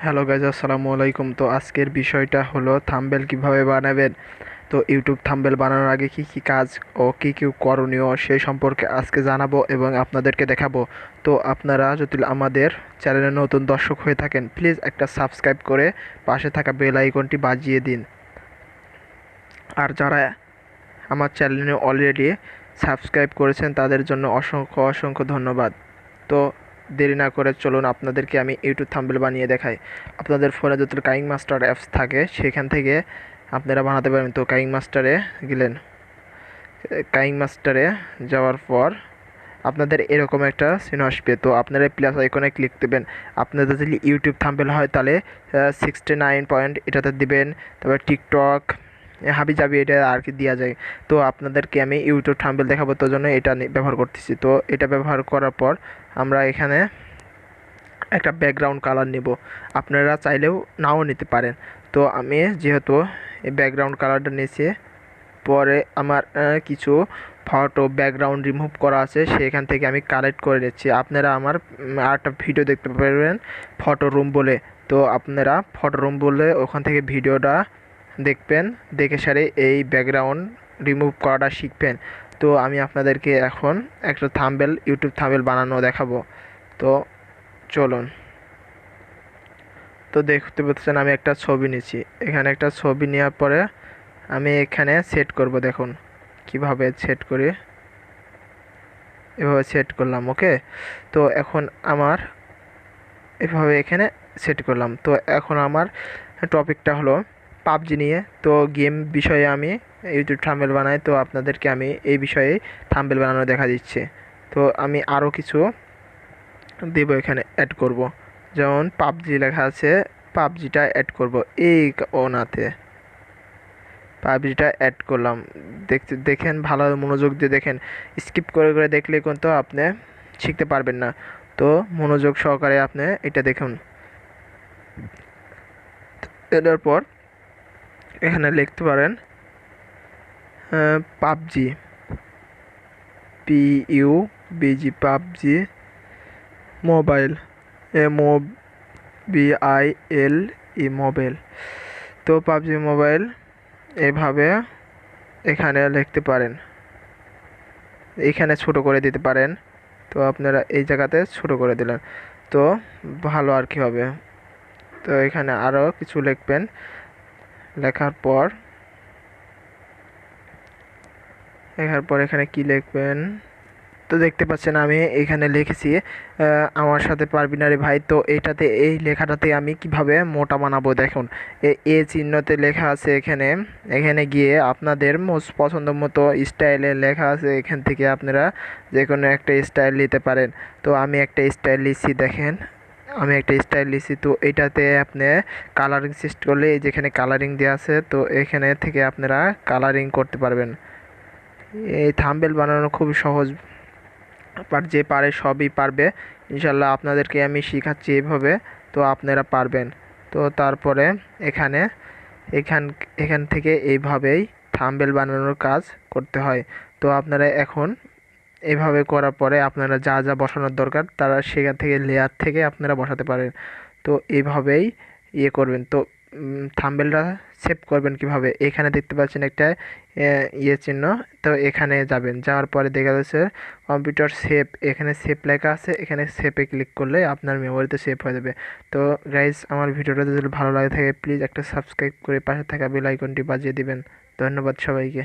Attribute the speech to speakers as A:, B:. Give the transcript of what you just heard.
A: Hello guys, আসসালামু আলাইকুম। তো আজকের বিষয়টা হলো থাম্বনেল কিভাবে বানাবেন। তো ইউটিউব থাম্বনেল বানানোর আগে কি কি কাজ ও কি কি করণীয় সেই সম্পর্কে আজকে জানাবো এবং আপনাদেরকে দেখাবো। তো আপনারা যদি আমাদের চ্যানেলে নতুন দর্শক হয়ে থাকেন, প্লিজ একটা সাবস্ক্রাইব করে পাশে থাকা বেল আইকনটি বাজিয়ে দিন। আর যারা আমার চ্যানেলে অলরেডি সাবস্ক্রাইব করেছেন তাদের জন্য অসংখ্য অসংখ্য ধন্যবাদ। তো দেরি না করে চলুন আপনাদেরকে আমি ইউটিউব থাম্বনেল বানিয়ে দেখাই। আপনাদের ফোনে যদি কাইং মাস্টার অ্যাপস থাকে সেখান থেকে আপনারা বানাতে পারেন। তো কাইং মাস্টারে গেলেন, কাইং মাস্টারে যাওয়ার পর আপনাদের এরকম একটা সিন আসবে। তো আপনারা প্লাস আইকনে ক্লিক দেবেন। আপনাদের যদি ইউটিউব থাম্বনেল হয় তাহলে 69 পয়েন্ট এটাতে দিবেন। তারপর টিকটক হাবি জাবি এটা আর কি দেওয়া যায়। তো আপনাদেরকে আমি ইউটিউব থাম্বনেল দেখাবো, তোর জন্য এটা ব্যবহার করতেছি। তো এটা ব্যবহার করার পর আমরা এখানে একটা ব্যাকগ্রাউন্ড কালার নেব। আপনারা চাইলেও নাও নিতে পারেন। তো আমি যেহেতু এই ব্যাকগ্রাউন্ড কালারটা নিয়েছি, পরে আমার কিছু ফটো ব্যাকগ্রাউন্ড রিমুভ করা আছে, সেখান থেকে আমি কালেক্ট করে নিচ্ছি। আপনারা আমার আরেকটা ভিডিও দেখতে পারবেন ফটো রুম বলে। তো আপনারা ফটো রুম বলে ওখান থেকে ভিডিওটা দেখবেন, দেখে সারে এই ব্যাকগ্রাউন্ড রিমুভ করাটা শিখবেন। তো আমি আপনাদেরকে এখন একটা থাম্বনেল ইউটিউব থাম্বনেল বানানো দেখাবো। তো চলুন। তো দেখতে পাচ্ছেন আমি একটা ছবি নিয়েছি। এখানে একটা ছবি নেওয়ার পরে আমি এখানে সেট করব। দেখুন কিভাবে সেট করি, এভাবে সেট করলাম। ওকে, তো এখন আমার এভাবে এখানে সেট করলাম। তো এখন আমার টপিকটা হলো পাবজি নিয়ে। তো গেম বিষয়ে আমি ইউটিউব থাম্বনেল বানাই। তো আপনাদেরকে আমি এই বিষয়ে থাম্বনেল বানানো দেখা দিচ্ছে। তো আমি আরও কিছু দেব, এখানে অ্যাড করব। যেমন পাবজি লেখা আছে, পাবজিটা অ্যাড করব এই ওনাতে, পাবজিটা অ্যাড করলাম। দেখেন, ভালো মনোযোগ দিয়ে দেখেন। স্কিপ করে করে দেখলে কিন্তু আপনি শিখতে পারবেন না। তো মনোযোগ সহকারে আপনি এটা দেখুন। এটার পর এখানে লিখতে পারেন PUBG, PUBG, PUBG mobile, MOBILE, mobile. তো পাবজি মোবাইল এভাবে এখানে লিখতে পারেন, এখানে ছোট করে দিতে পারেন। তো আপনারা এই জায়গাতে ছোট করে দিলেন তো ভালো আর কি হবে। তো এখানে আরও কিছু লিখবেন। লেখার পর এখানে কি লিখবেন, তো দেখতে পাচ্ছেন আমি এখানে লিখেছি আমার সাথে পারবি না রে ভাই। তো এইটাতে, এই লেখাটাতে আমি কিভাবে মোটা বানাবো দেখুন। এ চিহ্নতে লেখা আছে এখানে। এখানে গিয়ে আপনাদের পছন্দ মতো স্টাইলে লেখা আছে, এখান থেকে আপনারা যে কোনো একটা স্টাইল নিতে পারেন। তো আমি একটা স্টাইল লিখছি, দেখেন আমি একটা স্টাইল লিখছি। তো এটাতে আপনি কালারিং সিস্ট করলে এই যেখানে কালারিং দেওয়া আছে, তো এখানে থেকে আপনারা কালারিং করতে পারবেন। এই থাম্বনেল বানানো খুবই সহজ, বাট যে পারে সবই পারবে ইনশাল্লাহ। আপনাদেরকে আমি শেখাচ্ছি এইভাবে, তো আপনারা পারবেন। তো তারপরে এখানে এখান এখান থেকে এইভাবেই থাম্বনেল বানানোর কাজ করতে হয়। তো আপনারা এখন এইভাবে করার পরে আপনারা যা যা বসানোর দরকার তারা সেখান থেকে লেয়ার থেকে আপনারা বসাতে পারেন। তো এইভাবেই করবেন। তো থাম্বনেলটা সেভ করবেন কিভাবে, এখানে দেখতে পাচ্ছেন একটা চিহ্ন। তো এখানে যাবেন, যাওয়ার পরে দেখা যাচ্ছে কম্পিউটার সেভ, এখানে সেভ লেখা আছে, এখানে সেভে ক্লিক করলে আপনার মেমোরিতে সেভ হয়ে যাবে। তো গাইজ, আমার ভিডিওটা যদি ভালো লাগে থাকে প্লিজ একটা সাবস্ক্রাইব করে পাশে থাকা বেল আইকনটি বাজিয়ে দিবেন। ধন্যবাদ সবাইকে।